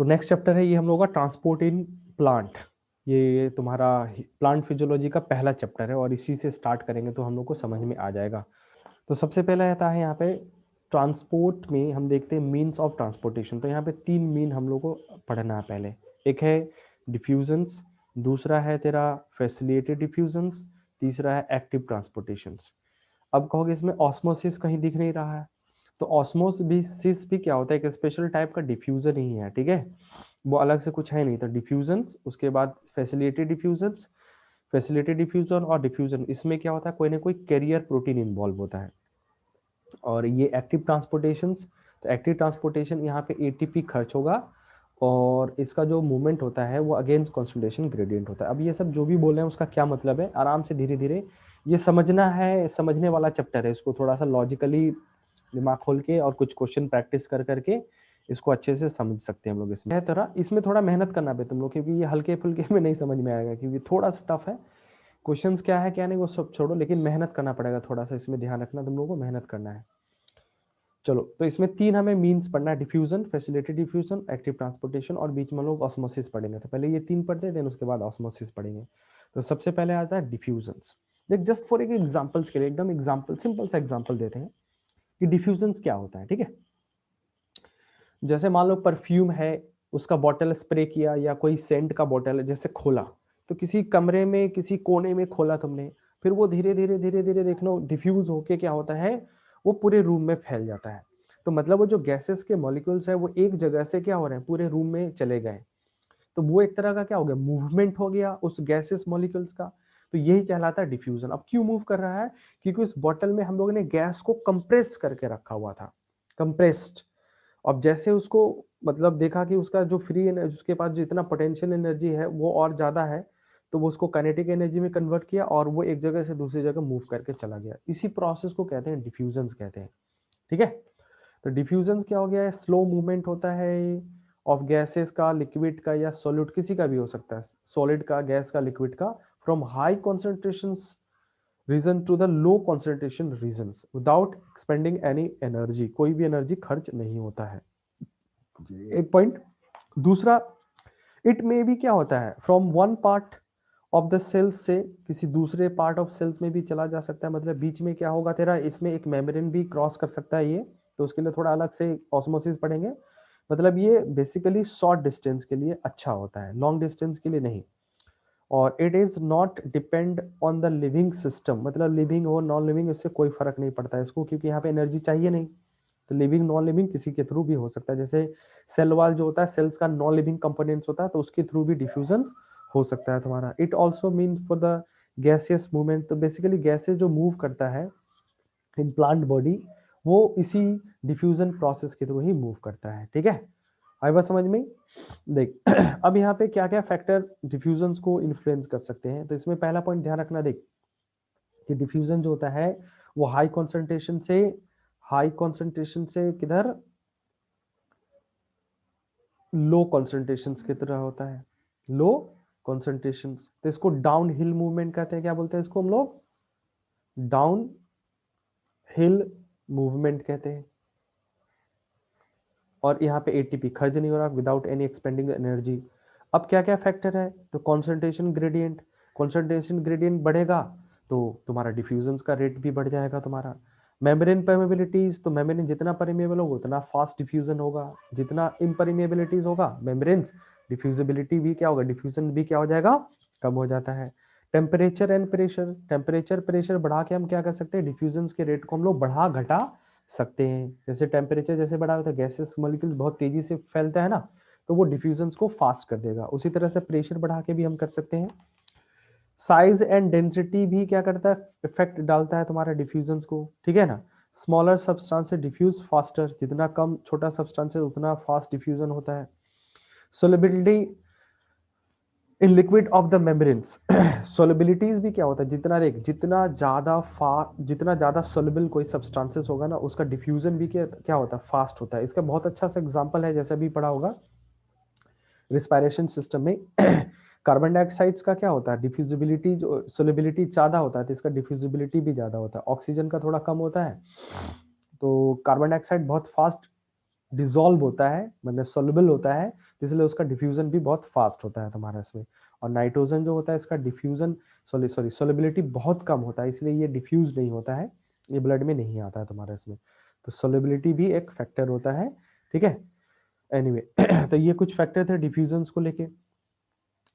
तो next chapter है ये हम लोगों का ट्रांसपोर्ट इन प्लांट। ये तुम्हारा प्लांट फिजियोलॉजी का पहला चैप्टर है और इसी से स्टार्ट करेंगे तो हम लोग को समझ में आ जाएगा। तो सबसे पहला आता है यहाँ पे ट्रांसपोर्ट में हम देखते हैं मीन्स ऑफ ट्रांसपोर्टेशन। तो यहाँ पे 3 मीन हम लोग को पढ़ना है पहले। एक है डिफ्यूजन्स, दूसरा है तेरा फैसिलिटेटेड डिफ्यूजन्स, तीसरा है एक्टिव ट्रांसपोर्टेशंस। अब कहोगे इसमें ऑस्मोसिस कहीं दिख नहीं रहा है, तो ऑस्मोसिस भी क्या होता है, एक स्पेशल टाइप का डिफ्यूजन ही है, ठीक है, वो अलग से कुछ है नहीं। तो डिफ्यूजन्स, उसके बाद फैसिलिटेटेड डिफ्यूजन्स, फैसिलिटेटेड डिफ्यूजन और डिफ्यूजन, इसमें क्या होता है, कोई ना कोई कैरियर प्रोटीन इन्वॉल्व होता है। और ये एक्टिव ट्रांसपोर्टेशंस, तो एक्टिव ट्रांसपोर्टेशन यहाँ पे एटीपी खर्च होगा और इसका जो मूवमेंट होता है वो अगेंस्ट कॉन्सेंट्रेशन ग्रेडियंट होता है। अब ये सब जो भी बोल रहे हैं उसका क्या मतलब है, आराम से धीरे धीरे ये समझना है, समझने वाला चैप्टर है। इसको थोड़ा सा लॉजिकली दिमाग खोल के और कुछ क्वेश्चन प्रैक्टिस कर करके इसको अच्छे से समझ सकते हैं हम लोग। इसमें थोड़ा मेहनत करना पे तुम लोग, क्योंकि ये हल्के फुल्के में नहीं समझ में आएगा, क्योंकि थोड़ा सा टफ है। क्वेश्चंस क्या है क्या नहीं वो सब छोड़ो, लेकिन मेहनत करना पड़ेगा थोड़ा सा, इसमें ध्यान रखना, तुम लोगों को मेहनत करना है। चलो, तो इसमें 3 हमें मीन्स पढ़ना है, diffusion, facilitated diffusion, active transportation, और बीच में लोग ऑस्मोसिस पढ़ेंगे। तो पहले ये 3 पढ़ते हैं, देन उसके बाद ऑस्मोसिस पढ़ेंगे। तो सबसे पहले आता है डिफ्यूजन्स। देख, जस्ट फॉर एक एग्जांपल्स के लिए एकदम एग्जांपल, सिंपल सा एग्जांपल देते हैं कि डिफ्यूजन्स क्या होता है, ठीक है। जैसे मान लो परफ्यूम है, उसका बॉटल स्प्रे किया, या कोई सेंट का बॉटल है जैसे खोला, तो किसी कमरे में किसी कोने में खोला तुमने, फिर वो धीरे धीरे धीरे धीरे देखना डिफ्यूज होके क्या होता है, वो पूरे रूम में फैल जाता है। तो मतलब वो जो गैसेस के मॉलिक्यूल्स है वो एक जगह से क्या हो रहे हैं, पूरे रूम में चले गए। तो वो एक तरह का क्या हो गया, मूवमेंट हो गया उस गैसेस मॉलिक्यूल्स का। तो यही कहलाता है डिफ्यूजन। अब क्यों मूव कर रहा है, क्योंकि उस बॉटल में हम लोगों ने गैस को कंप्रेस करके रखा हुआ था, कंप्रेस्ड। अब जैसे उसको मतलब देखा कि उसका जो फ्री एनर्जी, उसके पास जितना पोटेंशियल एनर्जी है वो और ज्यादा है, तो वो उसको काइनेटिक एनर्जी में कन्वर्ट किया और वो एक जगह से दूसरी जगह मूव करके चला गया। इसी प्रोसेस को कहते हैं डिफ्यूजन कहते हैं, ठीक है। तो डिफ्यूजन क्या हो गया है, स्लो मूवमेंट होता है ऑफ गैसेस का, लिक्विड का या सॉलिड, किसी का भी हो सकता है, सॉलिड का, गैस का, लिक्विड का, from high concentrations region to the low concentration regions without expending any energy, कोई भी एनर्जी खर्च नहीं होता है, एक पॉइंट। दूसरा, इट में भी क्या होता है, from one part of the cells से किसी दूसरे पार्ट ऑफ सेल्स में भी चला जा सकता है। मतलब बीच में क्या होगा तेरा, इसमें एक मेम्ब्रेन भी क्रॉस कर सकता है ये, तो उसके लिए थोड़ा अलग से ऑस्मोसिस पढ़ेंगे। मतलब ये बेसिकली शॉर्ट डिस्टेंस के लिए अच्छा होता है, लॉन्ग डिस्टेंस के लिए नहीं। और it is not depend on the living system, मतलब लिविंग हो नॉन लिविंग इससे कोई फर्क नहीं पड़ता है इसको, क्योंकि यहाँ पे एनर्जी चाहिए नहीं। तो लिविंग नॉन लिविंग किसी के थ्रू भी हो सकता है, जैसे सेल वाल जो होता है, सेल्स का नॉन लिविंग कंपोनेंट्स होता है, तो उसके थ्रू भी डिफ्यूजन हो सकता है तुम्हारा। It also mean for the gaseous movement, तो बेसिकली गैसेस जो मूव करता है इन प्लांट बॉडी, वो इसी डिफ्यूजन प्रोसेस के थ्रू ही मूव करता है, ठीक है। आई बात समझ में। देख अब यहाँ पे क्या क्या फैक्टर डिफ्यूजन को इन्फ्लुएंस कर सकते हैं, तो इसमें पहला पॉइंट ध्यान रखना, देख कि डिफ्यूजन जो होता है वो हाई कॉन्सेंट्रेशन से किधर, लो कॉन्सेंट्रेशन की तरह होता है, लो कॉन्सेंट्रेशन। तो इसको डाउन हिल मूवमेंट कहते हैं, क्या बोलते हैं इसको हम लोग, डाउन हिल मूवमेंट कहते हैं। और यहाँ पे एटीपी खर्च नहीं हो रहा, विदाउट एनी एक्सपेंडिंग एनर्जी। अब क्या क्या फैक्टर है, तो कॉन्सेंट्रेशन ग्रेडियंट बढ़ेगा तो तुम्हारा डिफ्यूजन का रेट भी बढ़ जाएगा तुम्हारा। मेम्ब्रेन परमेबिलिटीज, तो मेम्ब्रेन जितना परमेबल होगा उतना फास्ट डिफ्यूजन होगा, जितना इम्परमेबिलिटीज होगा मेम्ब्रेन्स, डिफ्यूजिबिलिटी भी क्या होगा, डिफ्यूजन भी क्या हो जाएगा, कम हो जाता है। Temperature and pressure, temperature pressure बढ़ा के हम क्या कर सकते हैं, डिफ्यूजन के रेट को हम लोग बढ़ा घटा सकते हैं। जैसे टेम्परेचर जैसे बढ़ा होता है, गैसेस मॉलिक्यूल बहुत तेजी से फैलता है ना, तो वो डिफ्यूजन को फास्ट कर देगा। उसी तरह से प्रेशर बढ़ा के भी हम कर सकते हैं। साइज एंड डेंसिटी भी क्या करता है, इफेक्ट डालता है तुम्हारे डिफ्यूजन को, ठीक है ना। स्मॉलर सब्सटेंस डिफ्यूज फास्टर, जितना कम छोटा सब्सटेंस है उतना फास्ट डिफ्यूजन होता है। Solubility in liquid of the membranes, solubilities भी क्या होता है, जितना देख जितना ज्यादा सोलिबल कोई सब्सटेंसेस होगा ना, उसका डिफ्यूजन भी क्या होता है, फास्ट होता है। इसका बहुत अच्छा सा एग्जांपल है, जैसे अभी पढ़ा होगा रिस्पायरेशन सिस्टम में कार्बन डाइऑक्साइड का क्या होता है, डिफ्यूजिबिलिटी जो सोलिबिलिटी ज्यादा होता है, तो इसका डिफ्यूजिबिलिटी भी ज्यादा होता है। ऑक्सीजन का थोड़ा कम होता है, तो कार्बन डाइऑक्साइड बहुत फास्ट डिजोल्व होता है, मतलब सोल्युबल होता है, तो इसलिए उसका डिफ्यूजन भी बहुत फास्ट होता है तुम्हारा इसमें। और नाइट्रोजन जो होता है इसका डिफ्यूजन सोलिबिलिटी बहुत कम होता है, इसलिए ये डिफ्यूज नहीं होता है, ये ब्लड में नहीं आता है तुम्हारा इसमें। तो सोलिबिलिटी भी एक फैक्टर होता है, ठीक है। एनीवे तो ये कुछ फैक्टर थे डिफ्यूजन को लेके।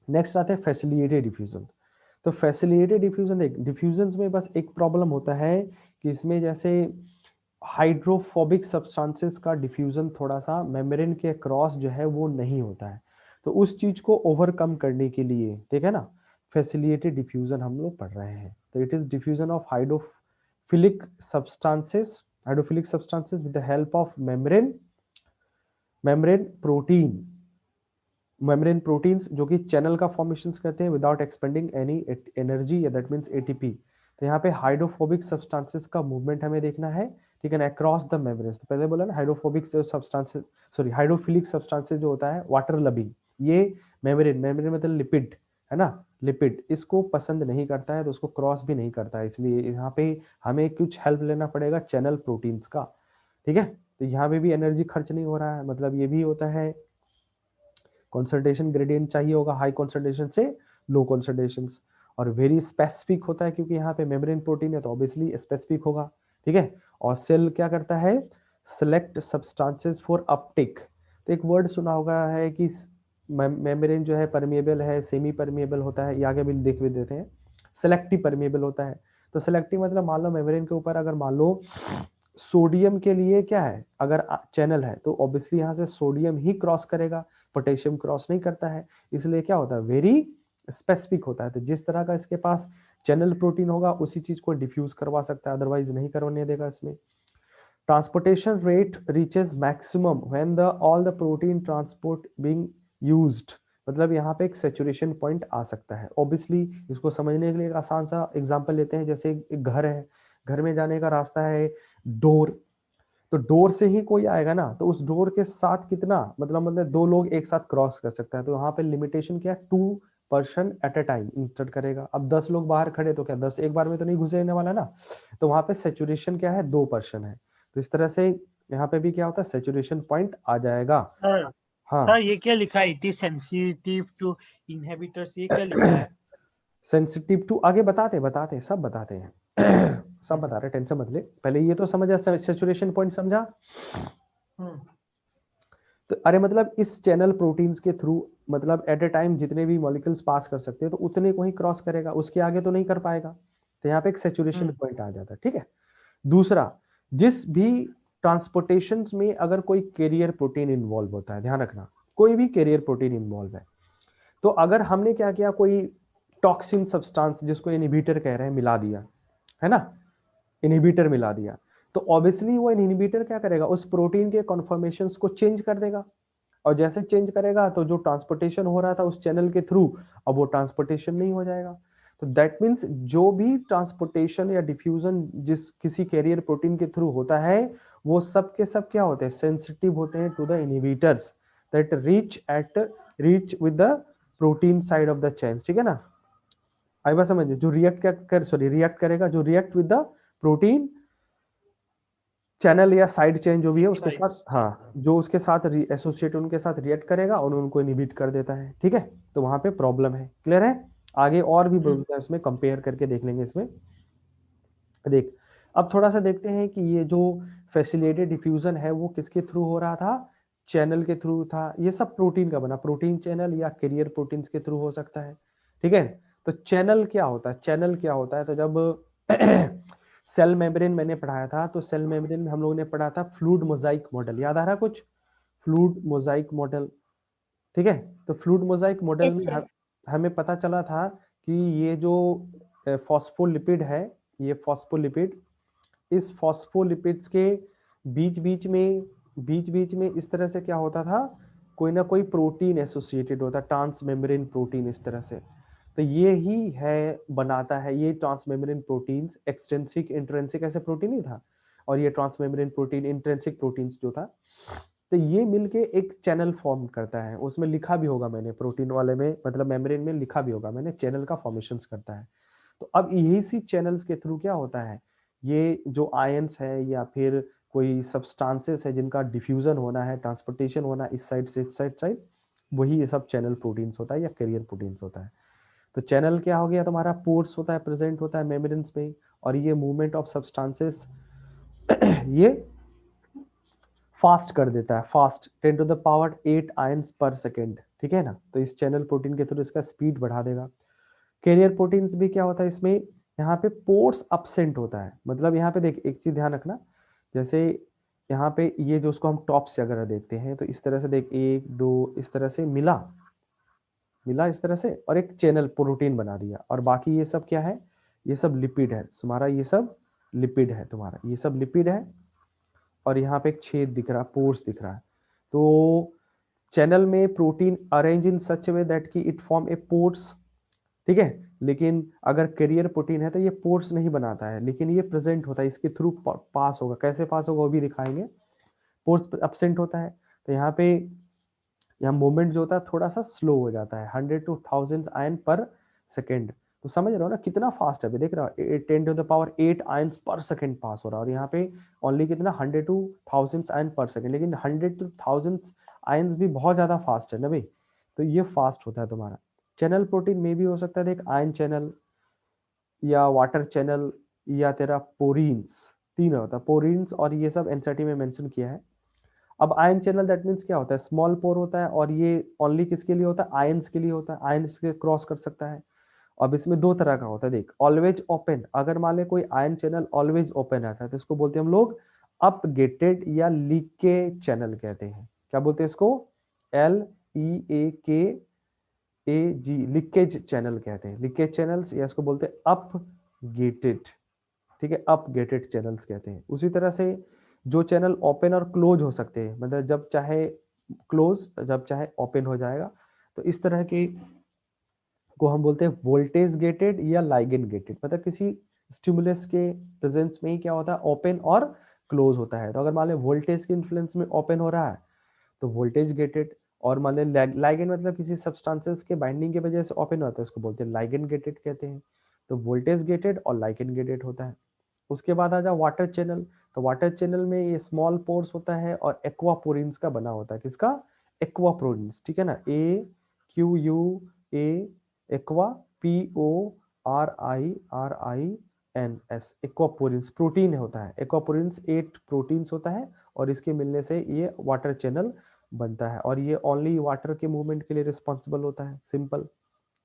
नेक्स्ट आते हैं फैसिलिटेटेड डिफ्यूजन। तो फैसिलिटेटेड डिफ्यूजन, देख डिफ्यूजन में बस एक प्रॉब्लम होता है कि इसमें जैसे हाइड्रोफोबिक सब्सटेंसेस का डिफ्यूजन थोड़ा सा मेम्ब्रेन के क्रॉस जो है वो नहीं होता है। तो उस चीज को ओवरकम करने के लिए, ठीक है ना, फैसिलिटेटेड डिफ्यूजन हम लोग पढ़ रहे हैं। तो it is diffusion of hydrophilic substances with the help of membrane protein, membrane proteins जो कि चैनल का फॉर्मेशन करते हैं विदाउट एक्सपेंडिंग एनी एनर्जी, या दैट मींस एटीपी। तो यहाँ पे हाइड्रोफोबिक सब्सटेंसेस का मूवमेंट हमें देखना है, ठीक है ना, अक्रॉस द मेम्ब्रेन। तो पहले बोला ना hydrophobic substances, sorry hydrophilic substances जो होता है वाटर लविंग, ये मेम्ब्रेन मतलब लिपिड है ना, लिपिड इसको पसंद नहीं करता है, तो उसको क्रॉस भी नहीं करता है, इसलिए यहाँ पे हमें कुछ हेल्प लेना पड़ेगा चैनल प्रोटीन्स का, ठीक है। तो यहाँ पे भी एनर्जी खर्च नहीं हो रहा है, मतलब ये भी होता है कॉन्संट्रेशन ग्रेडियंट चाहिए होगा हाई कॉन्संट्रेशन से लो कॉन्संट्रेशन, और वेरी स्पेसिफिक होता है क्योंकि यहाँ पे मेम्ब्रेन प्रोटीन है तो ऑब्वियसली स्पेसिफिक होगा, ठीक है। और सेल क्या करता है, सेलेक्ट सब्सटेंसेस फॉर अपटेक। तो एक वर्ड सुना होगा है कि मेम्ब्रेन जो है परमिएबल है, सेमी परमिएबल होता है, ये आगे भी देख भी देते हैं, सेलेक्टिव परमिएबल होता है। तो सेलेक्टिव मतलब मान लो मेम्ब्रेन के ऊपर अगर मान लो सोडियम के लिए क्या है, अगर चैनल है तो ऑब्वियसली यहाँ से सोडियम ही क्रॉस करेगा, पोटेशियम क्रॉस नहीं करता है, इसलिए क्या होता है वेरी स्पेसिफिक होता है। तो जिस तरह का इसके पास चैनल प्रोटीन होगा उसी चीज को डिफ्यूज करवा सकता है, अदरवाइज नहीं करवाने देगा इसमें। Transportation rate reaches maximum when the all the protein transport being used, मतलब यहाँ पे एक सेचुरेशन पॉइंट आ सकता है। ऑब्वियसली इसको समझने के लिए एक आसान सा एग्जांपल लेते हैं, जैसे एक घर है, घर में जाने का रास्ता है डोर, तो डोर से ही कोई आएगा ना, तो उस डोर के साथ कितना मतलब दो लोग एक साथ क्रॉस कर सकता है, तो यहाँ पे लिमिटेशन क्या है, 2 person at a time insert करेगा। अब 10 लोग बाहर खड़े तो क्या 10 एक बार में तो नहीं घुसेने वाला ना, तो वहां पे सेचुरेशन क्या है, 2 पर्सन है। तो इस तरह से यहाँ पे भी क्या होता है, सेचुरेशन पॉइंट आ जाएगा। सर हाँ सर ये क्या लिखा है, it is sensitive to inhibitors, ये क्या लिखा है? सेंसिटिव टू, आगे बताते सब बताते हैं सब बता रहे, टेंशन मत ले, पहले ये तो समझा, सेचुरेशन पॉइंट समझा। तो अरे मतलब इस चैनल प्रोटीन्स के थ्रू, मतलब एट ए टाइम जितने भी मॉलिक्यूल्स पास कर सकते हैं तो उतने को ही क्रॉस करेगा, उसके आगे तो नहीं कर पाएगा। तो यहाँ पे एक सेचुरेशन पॉइंट आ जाता है, ठीक है। दूसरा, जिस भी ट्रांसपोर्टेशन में अगर कोई कैरियर प्रोटीन इन्वॉल्व होता है, ध्यान रखना कोई भी कैरियर प्रोटीन इन्वॉल्व है, तो अगर हमने क्या किया, कोई टॉक्सिन सब्सटेंस जिसको इनहिबिटर कह रहे हैं मिला दिया, है ना, इनहिबिटर मिला दिया, तो ऑब्वियसली वो इनहिबिटर क्या करेगा, उस प्रोटीन के कॉन्फॉर्मेशंस को चेंज कर देगा, और जैसे चेंज करेगा तो जो ट्रांसपोर्टेशन हो रहा था उस चैनल के थ्रू, अब वो ट्रांसपोर्टेशन नहीं हो जाएगा। तो दैट मीन्स जो भी ट्रांसपोर्टेशन या डिफ्यूजन जिस किसी कैरियर प्रोटीन के थ्रू होता है, वो सब के सब क्या होते हैं, सेंसिटिव होते हैं to the inhibitors that reach with the protein side of the chain, ठीक है ना। आई बात समझ, जो रिएक्ट करेगा, जो react with the protein channel या साइड चेन जो भी है उसके साथ, हाँ जो उसके साथ एसोसिएट उनके साथ रिएक्ट करेगा और उनको इनहिबिट कर देता है, ठीक है। तो वहां पे प्रॉब्लम है, क्लियर है। आगे और भी बोलते हैं इसमें, कंपेयर करके देख लेंगे इसमें। देख, अब थोड़ा सा देखते हैं कि ये जो फैसिलिटेटेड डिफ्यूजन है वो किसके थ्रू हो रहा था, चैनल के थ्रू था। ये सब प्रोटीन का बना, प्रोटीन चैनल या कैरियर प्रोटीन्स के थ्रू हो सकता है, ठीक है। तो चैनल क्या होता है, चैनल क्या होता है, तो जब सेल मेम्ब्रेन मैंने पढ़ाया था, तो सेल मेम्ब्रेन में हम लोगों ने पढ़ा था फ्लूइड मोजाइक मॉडल, याद आ रहा कुछ, फ्लूइड मोजाइक मॉडल, ठीक है। तो फ्लूइड मोजाइक मॉडल में हमें पता चला था कि ये जो फॉस्फोलिपिड है, ये फॉस्फोलिपिड, इस फॉस्फोलिपिड्स के बीच बीच में इस तरह से क्या होता था, कोई ना कोई प्रोटीन एसोसिएटेड होता, ट्रांसमेम्ब्रेन प्रोटीन इस तरह से। तो ये ही है बनाता है ये ट्रांसमेम्ब्रेन प्रोटीन्स, एक्सट्रिंसिक इंट्रिंसिक ऐसे प्रोटीन ही था, और ये ट्रांसमेम्ब्रेन प्रोटीन इंट्रिंसिक प्रोटीन्स जो था, तो ये मिलके एक चैनल फॉर्म करता है। उसमें लिखा भी होगा मैंने, प्रोटीन वाले में मतलब मेम्ब्रेन में लिखा भी होगा मैंने, चैनल का फॉर्मेशन करता है। तो अब यही सी चैनल्स के थ्रू क्या होता है, ये जो आयंस है या फिर कोई सब्सटेंसेस है जिनका डिफ्यूजन होना है, ट्रांसपोर्टेशन होना इस साइड से इस साइड, वही ये सब चैनल प्रोटीन्स होता है या कैरियर प्रोटीन्स होता है। तो चैनल क्या हो गया तुम्हारा, पोर्स होता है, प्रेजेंट होता है मेम्ब्रेन्स में, और ये मूवमेंट ऑफ सब्सटेंसेस ये फास्ट कर देता है, फास्ट 10⁸ आयंस पर सेकेंड, ठीक है ना। तो इस चैनल प्रोटीन के थ्रू इसका स्पीड बढ़ा देगा। कैरियर प्रोटीन्स भी क्या होता है इसमें, यहाँ पे पोर्स अपसेंट होता है, मतलब यहाँ पे देख एक चीज ध्यान रखना, जैसे यहाँ पे ये जो उसको हम टॉप से अगर देखते हैं तो इस तरह से देख, एक दो इस तरह से मिला मिला इस तरह से, और एक चैनल प्रोटीन बना दिया, और बाकी ये सब क्या है, ये सब लिपिड है तुम्हारा, ये सब लिपिड है तुम्हारा, ये सब लिपिड है, और यहाँ पे एक छेद दिख रहा है, पोर्स दिख रहा है। तो चैनल में protein arrange in such way that कि इट फॉर्म ए पोर्स, ठीक है। लेकिन अगर कैरियर प्रोटीन है तो ये पोर्स नहीं बनाता है, लेकिन ये प्रेजेंट होता है, इसके थ्रू पास होगा, कैसे पास होगा वो भी दिखाएंगे। पोर्स एब्सेंट होता है, तो यहाँ पे यहाँ मूवमेंट जो होता है थोड़ा सा स्लो हो जाता है, 100 to 1000 आयन पर सेकेंड। तो समझ रहे हो ना कितना फास्ट है, अभी देख रहा हो 10⁸ आयंस पर सेकेंड पास हो रहा है, और यहाँ पे ओनली कितना 100 to 1000 आयन पर सेकेंड, लेकिन 100 to 1000 आयंस भी बहुत ज्यादा फास्ट है ना भाई। तो ये फास्ट होता है तुम्हारा। चैनल प्रोटीन में भी हो सकता है, देख आयन चैनल या वाटर चैनल या तेरा पोरीन्स, तीन होता है पोरीन्स, और ये सब एनसीईआरटी में मेंशन किया है। अब आयन चैनल दैट मीन्स क्या होता है, स्मॉल पोर होता है, और ये ओनली किसके लिए होता है, आयंस के लिए होता है, आयंस के क्रॉस कर सकता है। अब इसमें दो तरह का होता है, देख ऑलवेज ओपन, अगर मान ले कोई आयन चैनल ऑलवेज ओपन रहता है तो इसको बोलते हैं हम लोग अप गेटेड या लीके चैनल कहते हैं। क्या बोलते हैं इसको, LEAKAG, लीकेज चैनल कहते हैं, लीकेज चैनल्स, या इसको बोलते हैं अप गेटेड, ठीक है, अप गेटेड चैनल्स कहते हैं। उसी तरह से जो चैनल ओपन और क्लोज हो सकते हैं, मतलब जब चाहे क्लोज जब चाहे ओपन हो जाएगा, तो इस तरह के को हम बोलते हैं वोल्टेज गेटेड या लाइगेंड गेटेड, मतलब किसी स्टिमुलस के प्रेजेंस में ही क्या होता है, ओपन और क्लोज होता है। तो अगर मान लें वोल्टेज के इन्फ्लुएंस में ओपन हो रहा है तो वोल्टेज गेटेड, और मान लें लाइगेंड मतलब किसी सब्सटेंसेस के बाइंडिंग की वजह से ओपन होता है, इसको बोलते हैं लाइगेंड गेटेड कहते हैं। तो वोल्टेज गेटेड और लाइगेंड गेटेड होता है। उसके बाद आ जाओ वाटर चैनल, तो वाटर चैनल में ये स्मॉल पोर्स होता है और एक्वापोरिन्स का बना होता है, किसका, एक्वापोरिन्स, ठीक है ना, AQUA, aqua, PORINS, aquaporins protein होता है। एक्वापोरिन्स 8 प्रोटीन्स होता है, और इसके मिलने से ये वाटर चैनल बनता है, और ये ओनली वाटर के मूवमेंट के लिए रिस्पॉन्सिबल होता है, simple.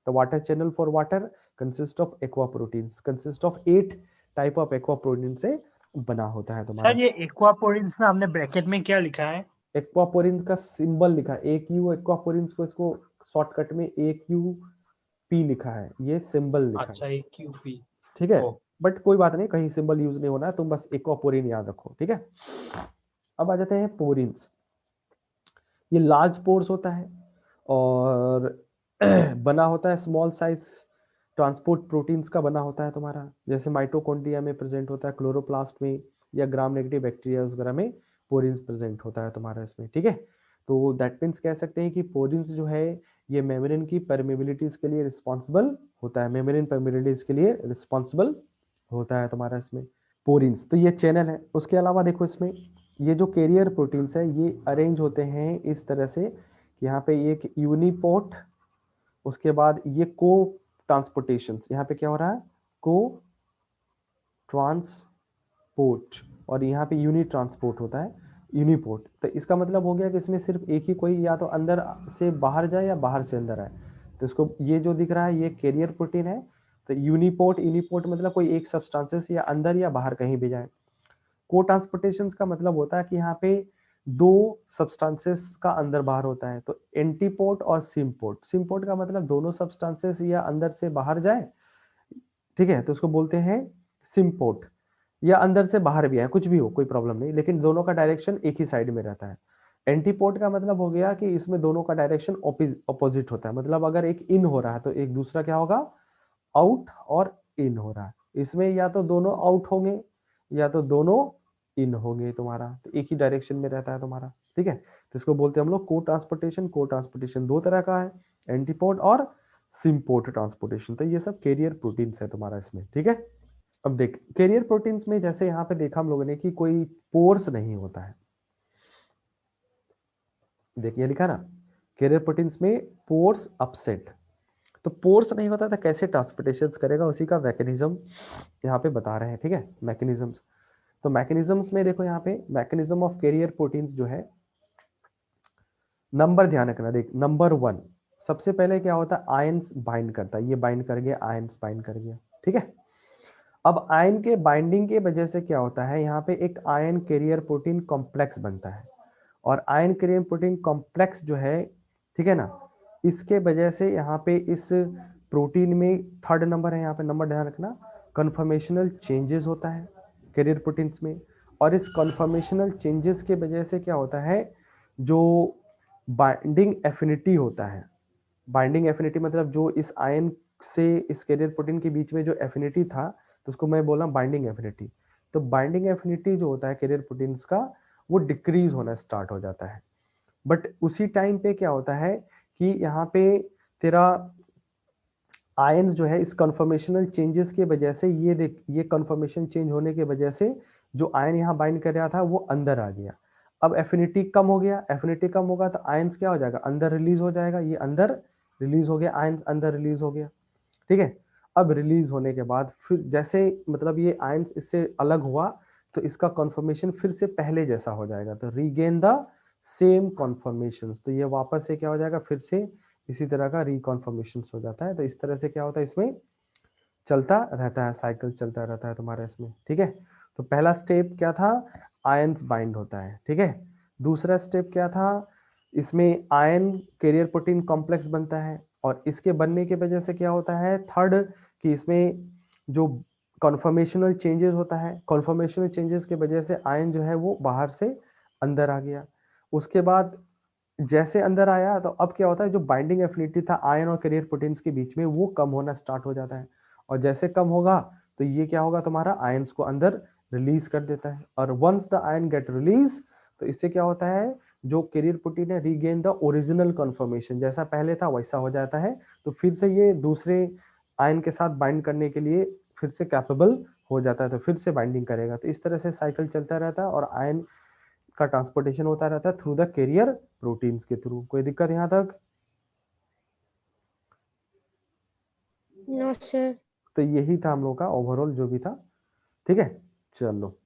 The water channel for water consists of aqua proteins, consist of 8 type of aqua protein से बना होता है तुम्हारा। सर ये एक्वापोरिन्स में आपने ब्रैकेट में क्या लिखा है? एक्वापोरिन का सिंबल लिखा है AQ, एक्वापोरिन को इसको शॉर्टकट में AQP लिखा है, ये सिंबल लिखा है। अच्छा AQP, ठीक है, बट कोई बात नहीं, कहीं सिंबल यूज नहीं होना है, तुम बस एक्वापोरिन याद रखो, ठीक है। अब आ जाते हैं पोरिन्स। ये लार्ज पोर्स होता है और बना होता है स्मॉल साइज ट्रांसपोर्ट प्रोटीन्स का बना होता है तुम्हारा, जैसे माइटोकॉन्ड्रिया में प्रेजेंट होता है, क्लोरोप्लास्ट में, या ग्राम नेगेटिव बैक्टीरिया वगैरह में पोरिन्स प्रेजेंट होता है तुम्हारा इसमें, ठीक है। तो दैट मीन्स कह सकते हैं कि पोरिन्स जो है ये मेम्ब्रेन की परमेबिलिटीज के लिए रिस्पॉन्सिबल होता है, मेम्ब्रेन परमेबिलिटीज के लिए रिस्पॉन्सिबल होता है तुम्हारा इसमें पोरिन्स। तो ये चैनल है। उसके अलावा देखो इसमें ये जो कैरियर प्रोटीन्स है ये अरेंज होते हैं इस तरह से, यहाँ पे एक यूनिपोर्ट, उसके बाद ये को ट्रांसपोर्टेशन, यहाँ पे क्या हो रहा है, को ट्रांसपोर्ट, और यहाँ पे यूनि ट्रांसपोर्ट होता है, यूनिपोर्ट। तो इसका मतलब हो गया कि इसमें सिर्फ एक ही कोई या तो अंदर से बाहर जाए या बाहर से अंदर आए। तो इसको ये जो दिख रहा है ये कैरियर प्रोटीन है। तो यूनिपोर्ट, यूनिपोर्ट मतलब कोई एक सब्सटेंसेस या अंदर या बाहर कहीं भी जाए। को ट्रांसपोर्टेशन का मतलब होता है कि यहाँ पे दो सब्सटेंसेस का अंदर बाहर होता है, तो एंटीपोर्ट और सिम्पोर्ट। सिम्पोर्ट का मतलब दोनों सब्सटेंसेस या अंदर से बाहर जाए, ठीक है, तो उसको बोलते हैं सिम्पोर्ट, या अंदर से बाहर भी है, कुछ भी हो कोई प्रॉब्लम नहीं, लेकिन दोनों का डायरेक्शन एक ही साइड में रहता है। एंटीपोर्ट का मतलब हो गया कि इसमें दोनों का डायरेक्शन ऑपोजिट होता है, मतलब अगर एक इन हो रहा है तो एक दूसरा क्या होगा, आउट और इन हो रहा है। इसमें या तो दोनों आउट होंगे या तो दोनों इन होंगे तुम्हारा, तो एक ही डायरेक्शन में रहता है तुम्हारा, ठीक है। तो इसको बोलते हैं हम लोग को ट्रांसपोर्टेशन। को ट्रांसपोर्टेशन दो तरह का है, एंटीपोर्ट और सिम्पोर्ट ट्रांसपोर्टेशन। तो ये सब कैरियर प्रोटीन्स है तुम्हारा इसमें, ठीक है। अब देख कैरियर प्रोटीन्स में जैसे यहाँ पे देखा हम लोगों ने कि कोई पोर्स नहीं होता है, देखिए लिखा ना, कैरियर प्रोटीन्स में पोर्स अपसेट, तो पोर्स नहीं होता तो कैसे ट्रांसपोर्टेशन करेगा, उसी का मैकेनिज्म यहाँ पे बता रहे हैं, ठीक है, मैकेनिज्म्स। तो मैकेनिज्म्स में देखो यहाँ पे मैकेनिज्म ऑफ कैरियर प्रोटीन्स जो है, नंबर ध्यान रखना, देख नंबर 1 सबसे पहले क्या होता है, आयंस बाइंड करता है, ये बाइंड कर गया, आयंस बाइंड कर गया, ठीक है। अब आयन के बाइंडिंग के वजह से क्या होता है, यहाँ पे एक आयन कैरियर प्रोटीन कॉम्प्लेक्स बनता है, और आयन कैरियर प्रोटीन कॉम्प्लेक्स जो है, ठीक है ना, इसके वजह से यहाँ पे इस प्रोटीन में थर्ड नंबर है, यहाँ पे नंबर ध्यान रखना, कन्फर्मेशनल चेंजेस होता है कैरियर प्रोटीन्स में, और इस कन्फर्मेशनल चेंजेस के वजह से क्या होता है, जो बाइंडिंग एफिनिटी होता है, बाइंडिंग एफिनिटी मतलब जो इस आयन से इस कैरियर प्रोटीन के बीच में जो एफिनिटी था, तो उसको मैं बोला बाइंडिंग एफिनिटी। तो बाइंडिंग एफिनिटी जो होता है कैरियर प्रोटीन्स का, वो डिक्रीज होना स्टार्ट हो जाता है। बट उसी टाइम पे क्या होता है कि यहाँ पे तेरा आयंस जो है इस कन्फर्मेशनल चेंजेस के वजह से, ये देख, ये कन्फर्मेशन चेंज होने के वजह से जो आयन यहाँ बाइंड कर रहा था वो अंदर आ गया। अब एफिनिटी कम हो गया, एफिनिटी कम होगा तो आयंस क्या हो जाएगा, अंदर रिलीज हो जाएगा, ये अंदर रिलीज हो गया, आयंस अंदर रिलीज हो गया, ठीक है। अब रिलीज होने के बाद फिर जैसे मतलब ये आयंस इससे अलग हुआ, तो इसका कन्फर्मेशन फिर से पहले जैसा हो जाएगा, तो रीगेन द सेम कन्फर्मेशन, तो ये वापस से क्या हो जाएगा, फिर से इसी तरह का रिकॉन्फर्मेशन हो जाता है। तो इस तरह से क्या होता है, इसमें चलता रहता है, साइकिल चलता रहता है तुम्हारा इसमें, ठीक है। तो पहला स्टेप क्या था, आयंस बाइंड होता है, ठीक है। दूसरा स्टेप क्या था, इसमें आयन कैरियर प्रोटीन कॉम्प्लेक्स बनता है, और इसके बनने के वजह से क्या होता है, थर्ड, कि इसमें जो कॉन्फर्मेशनल चेंजेस होता है, कॉन्फर्मेशनल चेंजेस के वजह से आयन जो है वो बाहर से अंदर आ गया। उसके बाद जैसे अंदर आया तो अब क्या होता है, जो बाइंडिंग एफिनिटी था आयन और कैरियर प्रोटीन्स के बीच में, वो कम होना स्टार्ट हो जाता है, और जैसे कम होगा तो ये क्या होगा, तुम्हारा आयंस को अंदर रिलीज कर देता है, और once the ion gate release, तो इससे क्या होता है, जो कैरियर प्रोटीन है रीगेन द ओरिजिनल कन्फर्मेशन, जैसा पहले था वैसा हो जाता है, तो फिर से ये दूसरे आयन के साथ बाइंड करने के लिए फिर से कैपेबल हो जाता है, तो फिर से बाइंडिंग करेगा। तो इस तरह से साइकिल चलता रहता है, और आयन का ट्रांसपोर्टेशन होता रहता है थ्रू द कैरियर प्रोटीन्स के थ्रू। कोई दिक्कत यहाँ तक? No sir. तो यही था हम लोग का ओवरऑल जो भी था, ठीक है। चलो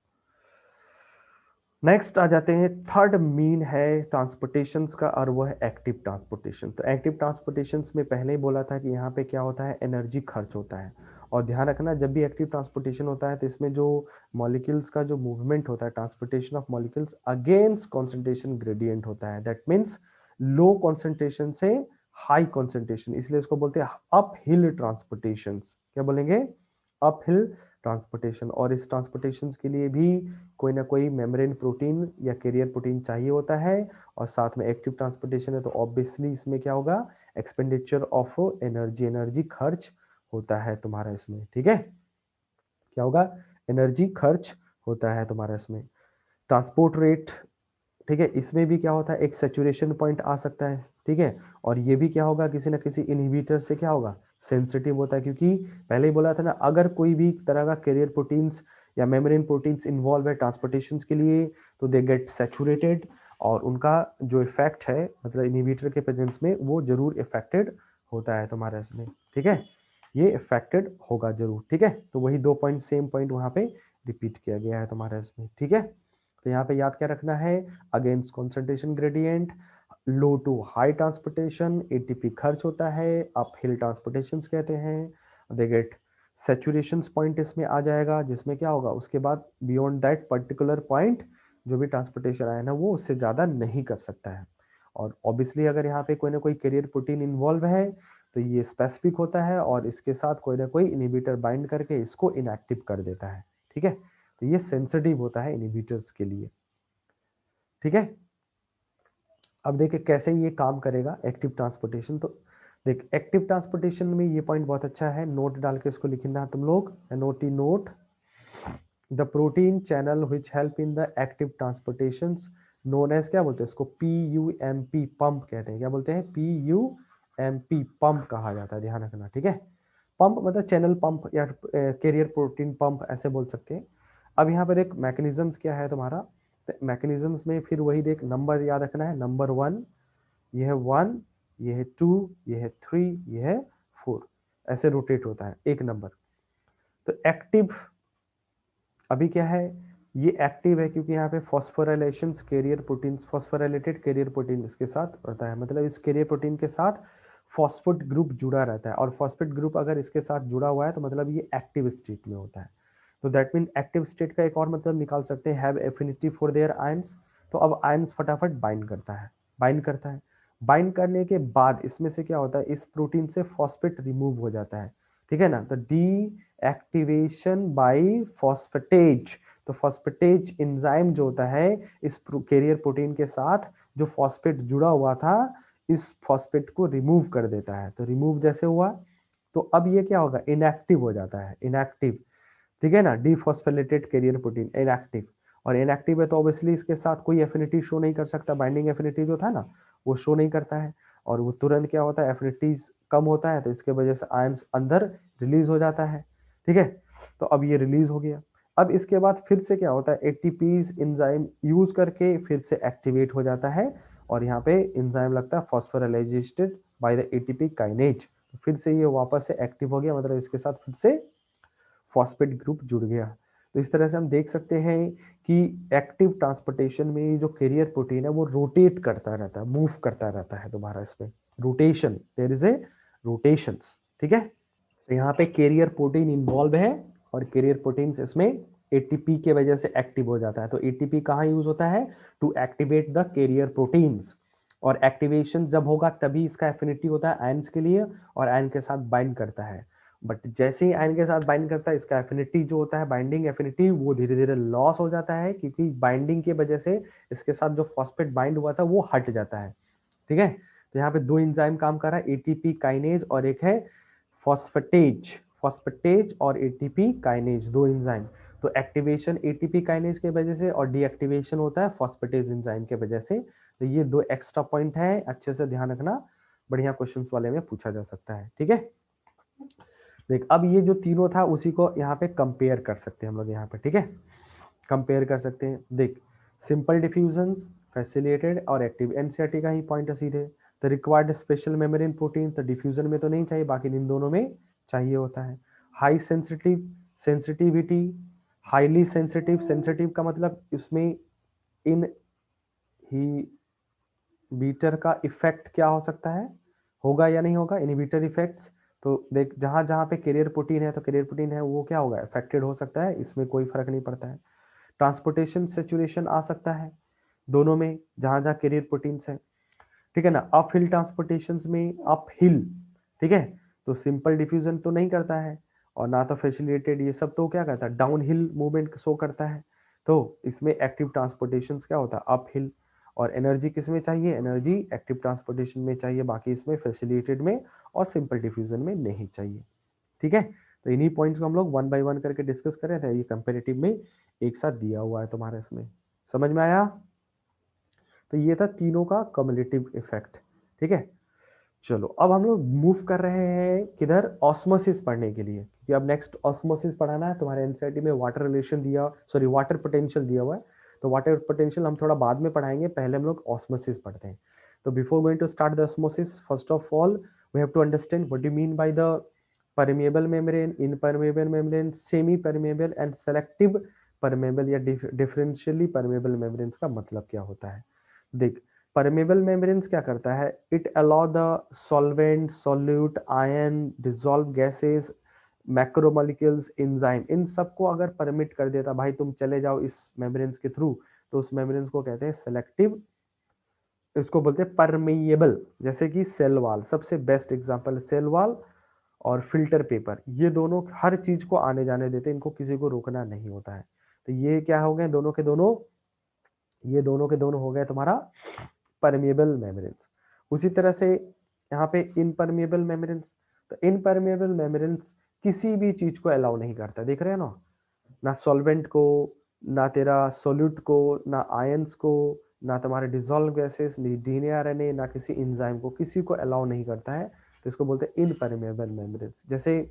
नेक्स्ट आ जाते हैं, थर्ड मीन है ट्रांसपोर्टेशन का, और वो है एक्टिव ट्रांसपोर्टेशन। तो एक्टिव ट्रांसपोर्टेशन में पहले ही बोला था कि यहाँ पे क्या होता है, एनर्जी खर्च होता है, और ध्यान रखना जब भी एक्टिव ट्रांसपोर्टेशन होता है तो इसमें जो मॉलिक्यूल्स का जो मूवमेंट होता है, transportation of molecules against concentration gradient होता है, दैट मीन्स लो कॉन्सेंट्रेशन से हाई कॉन्सेंट्रेशन, इसलिए इसको बोलते हैं अप हिल ट्रांसपोर्टेशन। क्या बोलेंगे, अप हिल ट्रांसपोर्टेशन। और इस ट्रांसपोर्टेशन के लिए भी कोई ना कोई मेम्ब्रेन प्रोटीन या कैरियर प्रोटीन चाहिए होता है, और साथ में एक्टिव ट्रांसपोर्टेशन है तो ऑब्वियसली इसमें क्या होगा, एक्सपेंडिचर ऑफ एनर्जी, एनर्जी खर्च होता है तुम्हारा इसमें, ठीक है। क्या होगा, एनर्जी खर्च होता है तुम्हारा इसमें। ट्रांसपोर्ट रेट, ठीक है, इसमें भी क्या होता है, एक सैचुरेशन पॉइंट आ सकता है, ठीक है। और ये भी क्या होगा, किसी ना किसी इनहिबिटर से क्या होगा, सेंसिटिव होता है, क्योंकि पहले ही बोला था ना, अगर कोई भी तरह का कैरियर प्रोटीन्स या मेम्ब्रेन प्रोटीन्स इन्वॉल्व है ट्रांसपोर्टेशन के लिए, तो दे गेट सैचुरेटेड, और उनका जो इफेक्ट है मतलब इनहिबिटर के प्रेजेंस में, वो जरूर इफेक्टेड होता है तुम्हारा इसमें, ठीक है, ये इफेक्टेड होगा जरूर, ठीक है। तो वही 2 पॉइंट सेम पॉइंट वहां पे रिपीट किया गया है तुम्हारा इसमें, ठीक है। तो यहाँ पे याद क्या रखना है, against concentration gradient, low to high transportation, ATP खर्च होता है, अप हिल ट्रांसपोर्टेशन कहते हैं, दे गेट सैचुरेशन पॉइंट इसमें आ जाएगा, जिसमें क्या होगा, उसके बाद बियॉन्ड दैट पर्टिकुलर पॉइंट जो भी ट्रांसपोर्टेशन आया ना, वो उससे ज़्यादा नहीं कर सकता है। और ऑब्वियसली अगर यहाँ पे कोई ना कोई कैरियर प्रोटीन इन्वॉल्व है तो ये स्पेसिफिक होता है, और इसके साथ कोई ना कोई इनहिबिटर बाइंड करके इसको इनएक्टिव कर देता है, ठीक है। तो ये सेंसिटिव होता है इनहिबिटर्स के लिए, ठीक है। अब देखिए कैसे ये काम करेगा एक्टिव ट्रांसपोर्टेशन। तो देख, एक्टिव ट्रांसपोर्टेशन में ये पॉइंट बहुत अच्छा है, नोट डाल के इसको लिखना है तुम लोग, नोटी note, the protein channel which help in the active transportation known as, क्या बोलते हैं इसको, PUMP, पंप कहते हैं, क्या बोलते हैं, PUMP, पंप कहा जाता है, ध्यान रखना, ठीक है। पंप मतलब चैनल पंप या कैरियर प्रोटीन पंप ऐसे बोल सकते हैं। अब यहाँ पर देख मैकेनिज्म्स क्या है तुम्हारा, मैकेनिज्म्स में फिर वही देख, नंबर याद रखना है, नंबर 1 ये है 1, ये है 2, ये है 3, ये है 4, ऐसे रोटेट होता है एक नंबर। तो एक्टिव अभी क्या है, ये एक्टिव है क्योंकि यहाँ पे phosphorylations carrier proteins, phosphorylated carrier protein इसके साथ रहता है, मतलब इस कैरियर प्रोटीन के साथ फॉस्फेट ग्रुप जुड़ा रहता है, और फॉस्फेट ग्रुप अगर इसके साथ जुड़ा हुआ है तो मतलब ये एक्टिव स्टेट में होता है। तो दैट मीन एक्टिव स्टेट का एक और मतलब निकाल सकते हैं, have affinity for their ions. तो अब आयंस फटाफट बाइंड करता है, बाइंड करता है। बाइंड करने के बाद इसमें से क्या होता है, इस प्रोटीन से फॉस्फेट रिमूव हो जाता है, ठीक है ना। तो डी एक्टिवेशन बाय फॉस्फेटेज, तो फॉस्फेटेज एंजाइम जो होता है इस कैरियर प्रोटीन के साथ जो फॉस्फेट जुड़ा हुआ था, इस फॉस्फेट को रिमूव कर देता है। तो रिमूव जैसे हुआ तो अब ये क्या होगा, इनएक्टिव हो जाता है, इनएक्टिव, ठीक है ना। डीफॉस्फोलेटेड कैरियर प्रोटीन इनएक्टिव, और इनएक्टिव है तो ऑब्वियसली इसके साथ कोई एफिनिटी शो नहीं कर सकता, बाइंडिंग एफिनिटी जो था ना वो शो नहीं करता है, और वो तुरंत क्या होता है, एफिनिटीज कम होता है, तो इसके वजह से आयंस अंदर रिलीज हो जाता है, ठीक है। तो अब ये रिलीज हो गया। अब इसके बाद फिर से क्या होता है, एटीपीज एंजाइम यूज करके फिर से एक्टिवेट हो जाता है, और यहाँ पे एंजाइम लगता है phosphorylated by the ATP kinase, फिर से ये वापस से एक्टिव हो गया, मतलब इसके साथ फिर से फॉस्फेट ग्रुप जुड़ गया। तो इस तरह से हम देख सकते हैं कि एक्टिव ट्रांसपोर्टेशन में जो कैरियर प्रोटीन है वो रोटेट करता रहता है, मूव करता रहता है तुम्हारा, इसमें rotation, there is a rotations, ठीक है। तो यहाँ पे कैरियर प्रोटीन इन्वॉल्व है, और कैरियर प्रोटीन इसमें एटीपी के वजह से एक्टिव हो जाता है। तो एटीपी कहाँ यूज होता है, to activate the carrier proteins, और एक्टिवेशन जब होगा तभी इसका एफिनिटी होता है आयंस के लिए, और आयन के साथ बाइंड करता है। बट जैसे ही आयन के साथ बाइंड करता है, इसका एफिनिटी जो होता है, बाइंडिंग एफिनिटी, वो धीरे धीरे लॉस हो जाता है, क्योंकि बाइंडिंग की वजह से इसके साथ जो फॉस्फेट बाइंड हुआ था वो हट जाता है, ठीक है। तो यहाँ पे दो एंजाइम काम कर रहा है, एटीपी काइनेज और एक है फॉस्फेटेज, फॉस्फेटेज और एटीपी काइनेज, दो एंजाइम। तो एक्टिवेशन एटीपी काइनेज के वजह से और डीएक्टिवेशन होता है फॉस्फेटेज एंजाइम के वजह से। तो ये दो एक्स्ट्रा पॉइंट है, अच्छे से ध्यान रखना, बढ़िया क्वेश्चंस वाले में पूछा जा सकता है, ठीक है। देख अब ये जो तीनों था उसी को यहाँ पे कंपेयर कर सकते हैं हम लोग यहाँ पे, ठीक है, कंपेयर कर सकते हैं। देख सिंपल डिफ्यूजन्स, फैसिलिटेटेड और एक्टिव, एनसीईआरटी का ही पॉइंट है सीधे। तो रिक्वायर्ड स्पेशल मेम्ब्रेन प्रोटीन, तो डिफ्यूजन में तो नहीं चाहिए, बाकी इन दोनों में चाहिए होता है। High sensitive, sensitivity, highly sensitive, sensitive का मतलब इसमें इन ही बीटर का इफेक्ट क्या हो सकता है, होगा या नहीं होगा, इनहिबिटर इफेक्ट्स। तो देख जहां जहां पे कैरियर प्रोटीन है, तो कैरियर प्रोटीन है वो क्या होगा, अफेक्टेड हो सकता है, इसमें कोई फर्क नहीं पड़ता है। ट्रांसपोर्टेशन सेचुरेशन आ सकता है दोनों में, जहां जहां कैरियर प्रोटीन्स है, ठीक है ना। अप हिल ट्रांसपोर्टेशन में अप हिल, ठीक है, तो सिंपल डिफ्यूजन तो नहीं करता है, और ना तो फैसिलिटेटेड, ये सब तो क्या करता है, डाउन हिल मूवमेंट शो करता है। तो इसमें एक्टिव ट्रांसपोर्टेशन क्या होता है, अप हिल। और एनर्जी किस में चाहिए, एनर्जी एक्टिव ट्रांसपोर्टेशन में चाहिए, बाकी इसमें फैसिलिटेटेड में और सिंपल डिफ्यूजन में नहीं चाहिए, ठीक है। तो इन्हीं पॉइंट्स को हम लोग वन बाय वन करके डिस्कस कर रहे थे, ये कंपेरेटिव में एक साथ दिया हुआ है तुम्हारे, इसमें समझ में आया। तो ये था तीनों का कम्युलेटिव इफेक्ट, ठीक है। चलो अब हम लोग मूव कर रहे हैं किधर, ऑस्मोसिस पढ़ने के लिए, क्योंकि अब नेक्स्ट ऑस्मोसिस पढ़ाना है तुम्हारे एनसीईआरटी में, वाटर रिलेशन दिया, सॉरी वाटर पोटेंशियल दिया हुआ है। तो वाटर पोटेंशियल हम थोड़ा बाद में पढ़ाएंगे, पहले हम लोग ऑस्मोसिस पढ़ते हैं। तो before going to start the osmosis, first of all we have to understand what do mean by the permeable membrane, impermeable membrane, semipermeable and selective permeable या डिफरेंशियली परमेबल मेम्ब्रेन्स का मतलब क्या होता है। देख परमेबल मेम्ब्रेन्स क्या करता है, it allow the solvent, solute, ion, dissolve gases, macromolecules, enzyme, इन सबको अगर परमिट कर देता भाई तुम चले जाओ इस मेम्ब्रेन्स के थ्रू, तो उस मेम्ब्रेन्स को कहते हैं सेलेक्टिव, इसको बोलते हैं परमेएबल। जैसे कि सेल वॉल, सबसे बेस्ट एग्जांपल सेल वॉल और फिल्टर पेपर, ये दोनों हर चीज को आने जाने देते हैं, इनको किसी को रोकना नहीं होता है। तो ये क्या हो गए, दोनों के दोनों, ये दोनों के दोनों हो गए तुम्हारा परमेबल मेम्ब्रेन्स। उसी तरह से यहाँ पे इनपरमेबल मेम्ब्रेन्स, तो इनपरमेबल मेम्ब्रेन्स किसी भी चीज को अलाउ नहीं करता, देख रहे हैं ना सॉल्वेंट को, ना तेरा सोल्यूट को, ना आयंस को, ना तुम्हारे डिसॉल्व गैसेस, डीएनए आरएनए, ना किसी एंजाइम को, किसी को अलाउ नहीं करता है। तो इसको बोलते हैं इनपरमेबल मेम्ब्रेन्स। जैसे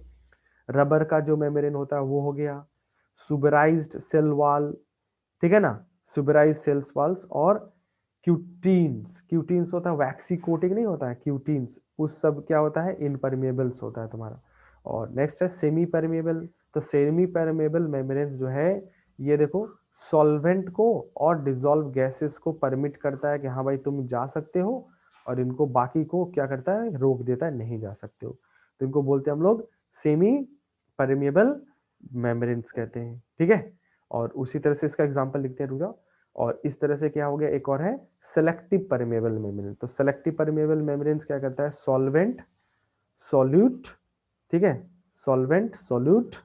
रबर का जो मेम्ब्रेन होता है वो हो गया सुबराइज्ड सेल वॉल, ठीक है ना, सुबराइज्ड सेल्स वॉल्स और क्यूटीन्स होता है, वैक्सी कोटिंग नहीं होता है, क्यूटीन्स, उस सब क्या होता है, इनपरमेबल्स होता है तुम्हारा। और नेक्स्ट है सेमी परमेबल। तो सेमी परमेबल मेम्ब्रेन्स जो है ये देखो सॉल्वेंट को और डिसॉल्व गैसेस को परमिट करता है कि हाँ भाई तुम जा सकते हो, और इनको बाकी को क्या करता है, रोक देता है, नहीं जा सकते हो। तो इनको बोलते हैं हम लोग सेमी परमेबल मेम्ब्रेन्स कहते हैं, ठीक है। और उसी तरह से इसका एग्जांपल लिखते हैं, रुक जाओ। और इस तरह से क्या हो गया, एक और है सेलेक्टिव परमेबल मेम्ब्रेन। तो सेलेक्टिव परमेबल मेम्ब्रेन्स क्या करता है, सॉल्वेंट सॉल्यूट, ठीक है, सॉल्वेंट सॉल्यूट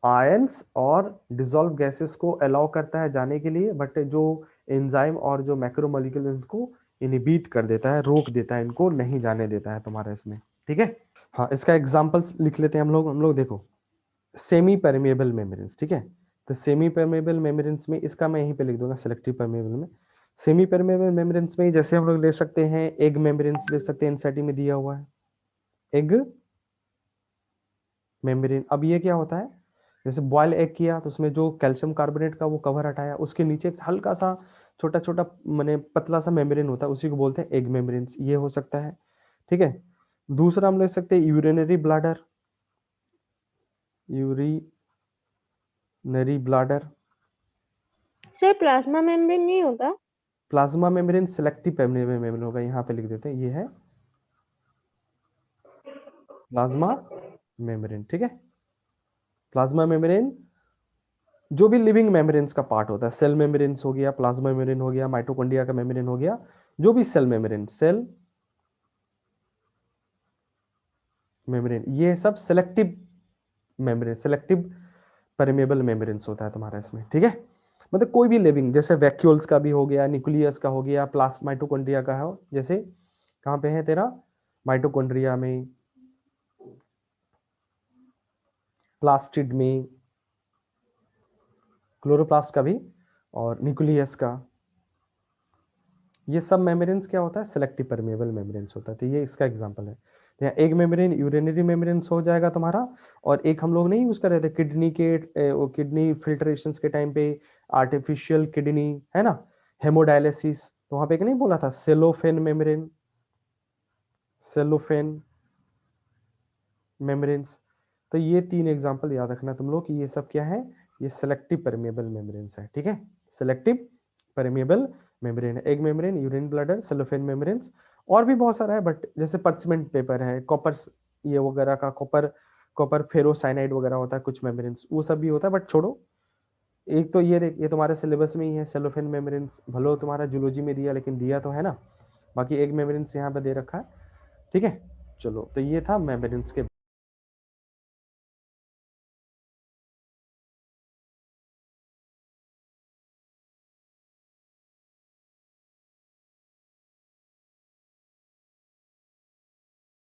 आयंस और डिसॉल्व गैसेस को अलाउ करता है जाने के लिए, बट जो एंजाइम और जो मैक्रोमोलिक्यूल इनको इनहिबिट कर देता है, रोक देता है, इनको नहीं जाने देता है तुम्हारा इसमें, ठीक है। हाँ, इसका एग्जांपल्स लिख लेते हैं हम लोग देखो सेमी परमेबल मेम्ब्रेन्स, ठीक है। तो सेमी परमेबल मेम्ब्रेन्स में इसका मैं यहीं पे लिख दूंगा सेलेक्टिव परमेबल में। सेमी परमेबल मेम्ब्रेन्स में जैसे हम लोग ले सकते हैं एग मेम्ब्रेन्स ले सकते हैं, एनसीईआरटी में दिया हुआ है एग मेम्ब्रेन। अब ये क्या होता है, जैसे बॉयल एग किया तो उसमें जो कैल्शियम कार्बोनेट का वो कवर हटाया, उसके नीचे एक हल्का सा छोटा छोटा माने पतला सा मेम्ब्रेन होता है, उसी को बोलते हैं एग मेम्ब्रेन्स, ये हो सकता है, ठीक है। दूसरा हम ले सकते हैं urinary bladder, urinary bladder. Sir plasma membrane नहीं होता? Plasma membrane selective permeable membrane होगा, यहाँ पे लिख देते हैं, ये है प्लाज्मा मेम्ब्रेन, ठीक है। प्लाज्मा मेम्ब्रेन जो भी लिविंग मेम्ब्रेन्स का पार्ट होता है, सेल मेम्ब्रेन्स हो गया, प्लाज्मा मेम्ब्रेन हो गया, माइटोकॉन्ड्रिया का मेम्ब्रेन हो गया, जो भी सेल मेम्ब्रेन, सेल मेम्ब्रेन, ये सब selective membrane, selective permeable membranes होता है तुम्हारा इसमें, ठीक है। मतलब कोई भी लिविंग, जैसे वैक्यूल्स का भी हो गया, न्यूक्लियस का हो गया, माइटोकॉन्ड्रिया का हो, जैसे कहाँ पे है तेरा माइटोकॉन्ड्रिया में, प्लास्टिड में, क्लोरोप्लास्ट का भी, और न्यूक्लियस का, ये सब मेम्ब्रेन्स क्या होता है, सेलेक्टिव परमेबल मेम्ब्रेन्स होता है। तो ये इसका एग्जांपल है। तो यहाँ एक मेम्ब्रेन यूरिनरी मेम्ब्रेन्स हो जाएगा तुम्हारा, और एक हम लोग नहीं यूज कर रहे थे किडनी के किडनी फिल्ट्रेशंस के टाइम पे, आर्टिफिशियल किडनी है ना, हेमोडायलिसिस, तो वहां पे एक नहीं बोला था सेलोफेन मेम्ब्रेन, सेलोफेन मेम्ब्रेन्स। तो ये 3 एग्जांपल याद रखना तुम लोग कि ये सब क्या है, ये सेलेक्टिव परमेबल मेम्ब्रेन्स है, ठीक है। सेलेक्टिव परमेबल मेम्ब्रेन है, egg membrane, urine bladder, cellophane membranes, और भी बहुत सारा है, बट जैसे पर्चमेंट पेपर है, कॉपर ये वगैरह का, कॉपर फेरोसाइनाइड वगैरह होता है कुछ मेम्ब्रेन्स, वो सब भी होता है, बट छोड़ो। एक तो ये देख, ये तुम्हारे सिलेबस में ही है सेलोफेन मेम्ब्रेन्स, भलो तुम्हारा जूलॉजी में दिया, लेकिन दिया तो है ना। बाकी एग मेम्ब्रेन्स यहाँ पे दे रखा है, ठीक है। चलो, तो ये था मेम्ब्रेन्स के